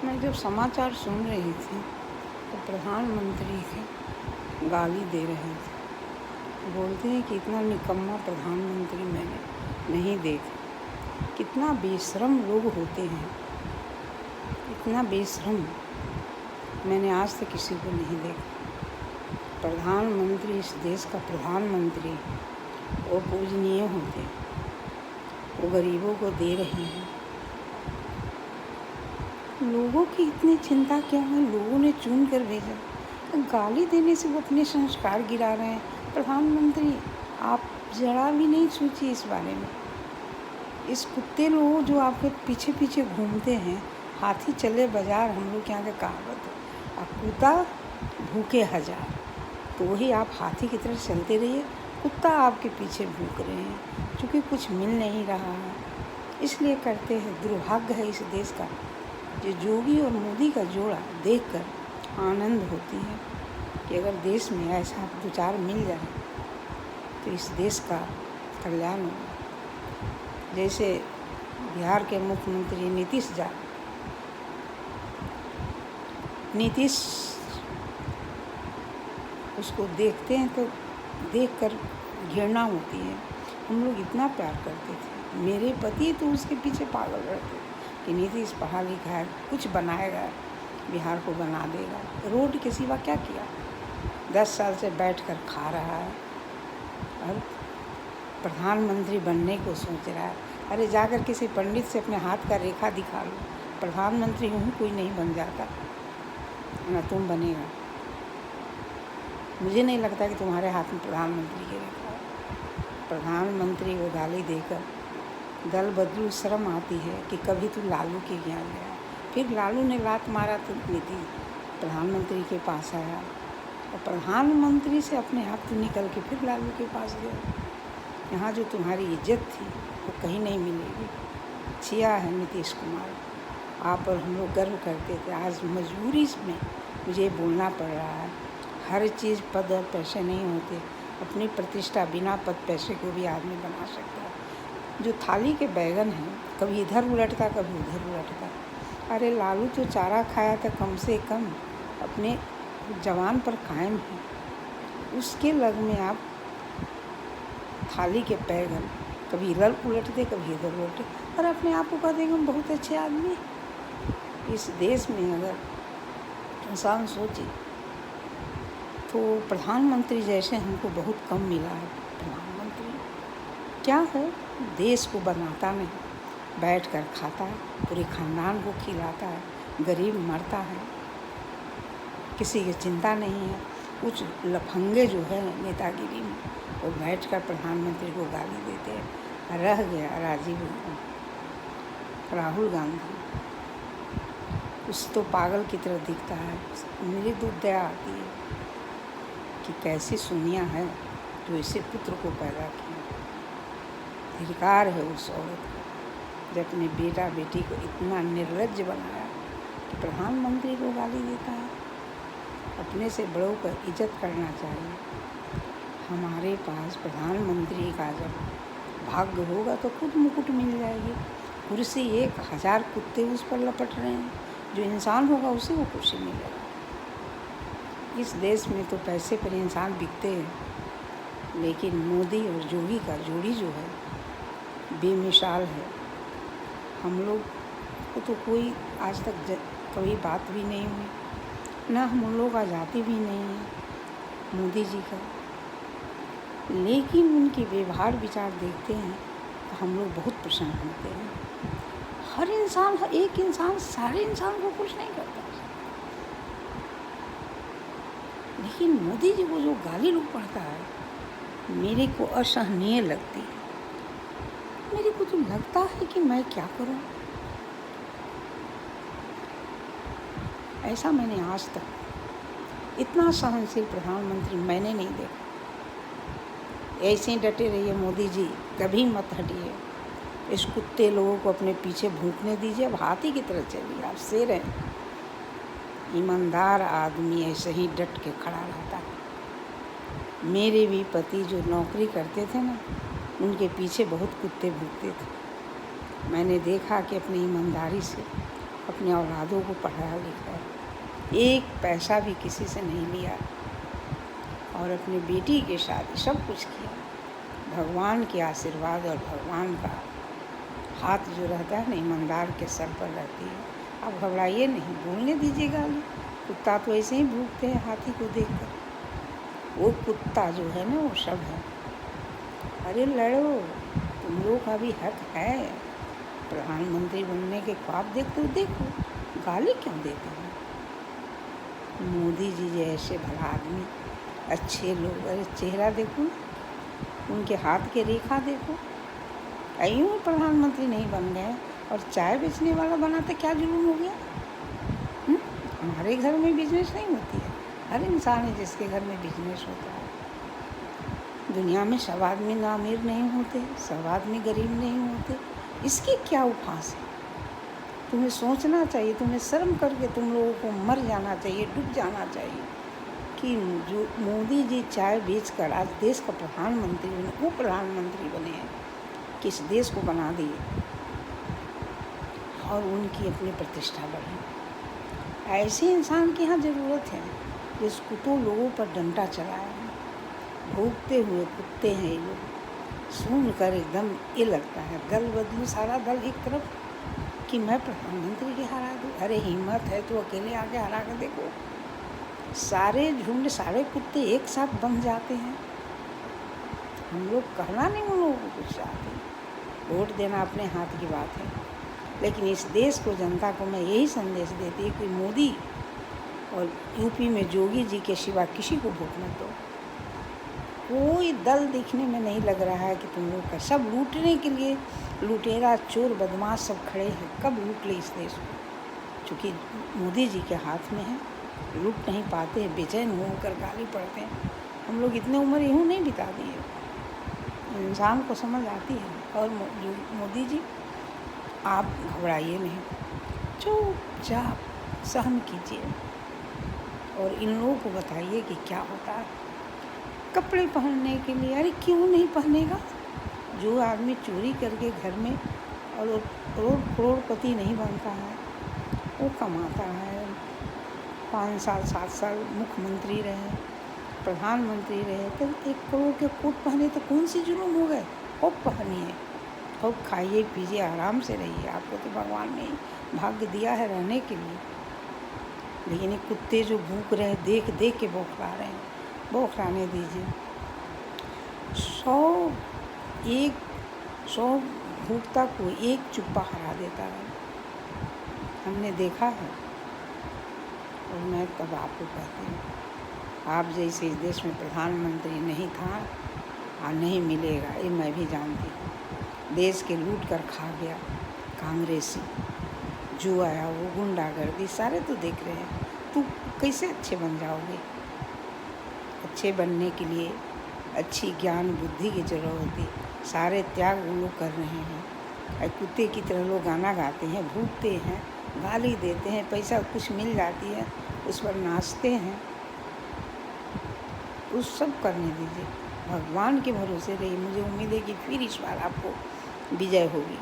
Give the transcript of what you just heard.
मैं जब समाचार सुन रही थी तो प्रधानमंत्री के गाली दे रहे थे। बोलते हैं कि इतना निकम्मा प्रधानमंत्री मैंने नहीं देखा। कितना बेशरम लोग होते हैं, इतना बेशरम मैंने आज तक किसी को नहीं देखा। प्रधानमंत्री, इस देश का प्रधानमंत्री, वो पूजनीय होते हैं, वो गरीबों को दे रहे हैं। लोगों की इतनी चिंता क्या है? लोगों ने चुन कर भेजा, गाली देने से वो अपने संस्कार गिरा रहे हैं। प्रधानमंत्री, आप जरा भी नहीं सोचिए इस बारे में। इस कुत्ते लोग जो आपके पीछे पीछे घूमते हैं, हाथी चले बाजार, हम लोग के यहाँ का कहावत है, आप कुत्ता भूखे हजार, तो वही आप हाथी की तरह चलते रहिए। कुत्ता आपके पीछे भूख रहे हैं, क्योंकि कुछ मिल नहीं रहा है, इसलिए करते हैं। दुर्भाग्य है इस देश का। जो योगी और मोदी का जोड़ा देखकर आनंद होती है कि अगर देश में ऐसा विचार मिल जाए तो इस देश का कल्याण होगा। जैसे बिहार के मुख्यमंत्री नीतीश, उसको देखते हैं तो देखकर घृणा होती है। हम लोग इतना प्यार करते थे, मेरे पति तो उसके पीछे पागल रहते कि नीतीश पढ़ा लिखा है, कुछ बनाएगा, बिहार को बना देगा। रोड के सिवा क्या किया? 10 साल से बैठकर खा रहा है और प्रधानमंत्री बनने को सोच रहा है। अरे जाकर किसी पंडित से अपने हाथ का रेखा दिखा लो। प्रधानमंत्री हूँ, कोई नहीं बन जाता ना तुम बनेगा। मुझे नहीं लगता कि तुम्हारे हाथ में प्रधानमंत्री की रेखा है। प्रधानमंत्री को गाली देकर दल बदलू, शर्म आती है कि कभी तू लालू के यहाँ गया, फिर लालू ने लात मारा तो नीतीश प्रधानमंत्री के पास आया, और प्रधानमंत्री से अपने आप तो निकल के फिर लालू के पास गया। यहाँ जो तुम्हारी इज्जत थी वो कहीं नहीं मिलेगी। छिया है नीतीश कुमार, आप पर हम लोग गर्व करते थे। आज मजबूरी में मुझे बोलना पड़ रहा है। हर चीज़ पद और पैसे नहीं होते। अपनी प्रतिष्ठा बिना पद पैसे को भी आदमी बना सकता है। जो थाली के बैगन हैं, कभी इधर उलटता कभी उधर उलटता। अरे लालू तो चारा खाया था, कम से कम अपने जवान पर कायम है, उसके लग में आप थाली के बैगन कभी इधर उलटते कभी इधर उलटते, और अपने आप को कहते हैं हम बहुत अच्छे आदमी। इस देश में अगर इंसान सोचे तो प्रधानमंत्री जैसे हमको बहुत कम मिला है। प्रधानमंत्री क्या है? देश को बनाता नहीं, बैठ कर खाता है, पूरे खानदान को खिलाता है, गरीब मरता है, किसी की चिंता नहीं है। कुछ लफंगे जो है नेतागिरी में, वो बैठ कर प्रधानमंत्री को गाली देते हैं। रह गया राहुल गांधी, उस तो पागल की तरह दिखता है। मेरी तो दया आती है कि कैसी सोनिया है जो इसे पुत्र को पैदा किया। धिक्कार है उस औरत को जो अपने बेटा बेटी को इतना निर्लज्ज बनाया कि प्रधानमंत्री को गाली देता है। अपने से बड़ों का इज्जत करना चाहिए। हमारे पास प्रधानमंत्री का जब भाग्य होगा तो खुद मुकुट मिल जाएगी। कुर्सी 1000 कुत्ते उस पर लपट रहे हैं, जो इंसान होगा उसे वो कुर्सी मिलेगा। इस देश में तो पैसे पर इंसान बिकते हैं, लेकिन मोदी और योगी का जोड़ी जो है बेमिसाल है। हम लोग को तो कोई आज तक कभी बात भी नहीं हुई, ना हम लोग का जाति भी नहीं है मोदी जी का, लेकिन उनके व्यवहार विचार देखते हैं तो हम लोग बहुत प्रसन्न होते हैं। हर इंसान, एक इंसान सारे इंसान को खुश नहीं करता, लेकिन मोदी जी को जो गाली लोग पढ़ता है मेरे को असहनीय लगती है। मेरे को तो लगता है कि मैं क्या करूं। ऐसा मैंने आज तक इतना सहनशील प्रधानमंत्री मैंने नहीं देखा। ऐसे ही डटे रहिए मोदी जी, कभी मत हटिए। इस कुत्ते लोगों को अपने पीछे भूखने दीजिए। अब हाथी की तरह चलिए, आप शेर हैं। ईमानदार आदमी ऐसे ही डट के खड़ा रहता है। मेरे भी पति जो नौकरी करते थे ना, उनके पीछे बहुत कुत्ते भूखते थे। मैंने देखा कि अपनी ईमानदारी से अपने औलादों को पढ़ाया लिखाया, एक पैसा भी किसी से नहीं लिया और अपनी बेटी की शादी सब कुछ किया। भगवान के आशीर्वाद और भगवान का हाथ जो रहता है ना ईमानदार के सर पर रहती है। आप घबराइए नहीं, बोलने दीजिए गाली। कुत्ता तो ऐसे ही भूखते हैं हाथी को देखकर, वो कुत्ता जो है ना वो सब है। अरे लड़ो, तुम लोग का भी हक है। प्रधानमंत्री बनने के ख्वाब देखते हो, देखो, गाली क्यों देते हैं? मोदी जी जैसे भला आदमी, अच्छे लोग, अरे चेहरा देखो ना, उनके हाथ के रेखा देखो। यूँ प्रधानमंत्री नहीं बन गए और चाय बेचने वाला बनाते क्या जुलूम हो गया? हमारे घर में बिजनेस नहीं होती है, हर इंसान है जिसके घर में बिजनेस होता है। दुनिया में सब आदमी ना अमीर नहीं होते, सब आदमी गरीब नहीं होते, इसकी क्या उपास है? तुम्हें सोचना चाहिए, तुम्हें शर्म करके तुम लोगों को मर जाना चाहिए, डूब जाना चाहिए कि जो मोदी जी चाय बेचकर आज देश का प्रधानमंत्री बने, वो प्रधानमंत्री बने हैं, किस देश को बना दिए और उनकी अपनी प्रतिष्ठा बढ़ी। ऐसे इंसान की यहाँ ज़रूरत है जिस कुत्तों लोगों पर डंडा चलाए हैं। भूखते हुए कुत्ते हैं ये लोग। सुन कर एकदम ये लगता है दल बदलू, सारा दल एक तरफ कि मैं प्रधानमंत्री के हरा दूँ। अरे हिम्मत है तो अकेले आके हरा कर देखो। सारे झुंड, सारे कुत्ते एक साथ बन जाते हैं। हम लोग कहना नहीं उन लोगों को कुछ चाहते, वोट देना अपने हाथ की बात है, लेकिन इस देश को, जनता को मैं यही संदेश देती है कि मोदी और यूपी में योगी जी के सिवा किसी को वोट मत दो। कोई दल दिखने में नहीं लग रहा है कि तुम लोग का, सब लूटने के लिए लुटेरा, चोर, बदमाश सब खड़े हैं। कब लूट ले इस देश को? क्योंकि मोदी जी के हाथ में है, लूट नहीं पाते हैं, बेचैन होकर गाली पड़ते हैं। हम लोग इतने उम्र यूँ नहीं बिता दी है, इंसान को समझ आती है। और मोदी जी आप घबराइए नहीं, चुपचाप सहन कीजिए और इन लोगों को बताइए कि क्या होता है। कपड़े पहनने के लिए, अरे क्यों नहीं पहनेगा? जो आदमी चोरी करके घर में और करोड़पति नहीं बनता है, वो कमाता है, 5 साल 7 साल मुख्यमंत्री रहे, प्रधानमंत्री रहे, तो 1 करोड़ के कोट पहने तो कौन सी जुल्म हो गए? खूब पहनिए, खूब खाइए पीजिए, आराम से रहिए। आपको तो भगवान ने भाग्य दिया है रहने के लिए। लेकिन ये कुत्ते जो भूख रहे हैं, देख देख के बौखला रहे हैं, बौखलाने दीजिए। 100 भूखता को एक चुप्पा हरा देता है, हमने देखा है। और मैं तब आपको कहती हूँ, आप जैसे इस देश में प्रधानमंत्री नहीं था और नहीं मिलेगा, ये मैं भी जानती हूँ। देश के लूट कर खा गया कांग्रेसी, जो आया वो गुंडागर्दी, सारे तो देख रहे हैं। तो कैसे अच्छे बन जाओगे? अच्छे बनने के लिए अच्छी ज्ञान बुद्धि की जरूरत होती, सारे त्याग वो लोग कर रहे हैं। कुत्ते की तरह लोग गाना गाते हैं, भूखते हैं, गाली देते हैं, पैसा कुछ मिल जाती है उस पर नाचते हैं। उस सब करने दीजिए, भगवान के भरोसे रहिए। मुझे उम्मीद है कि फिर इस बार आपको विजय होगी।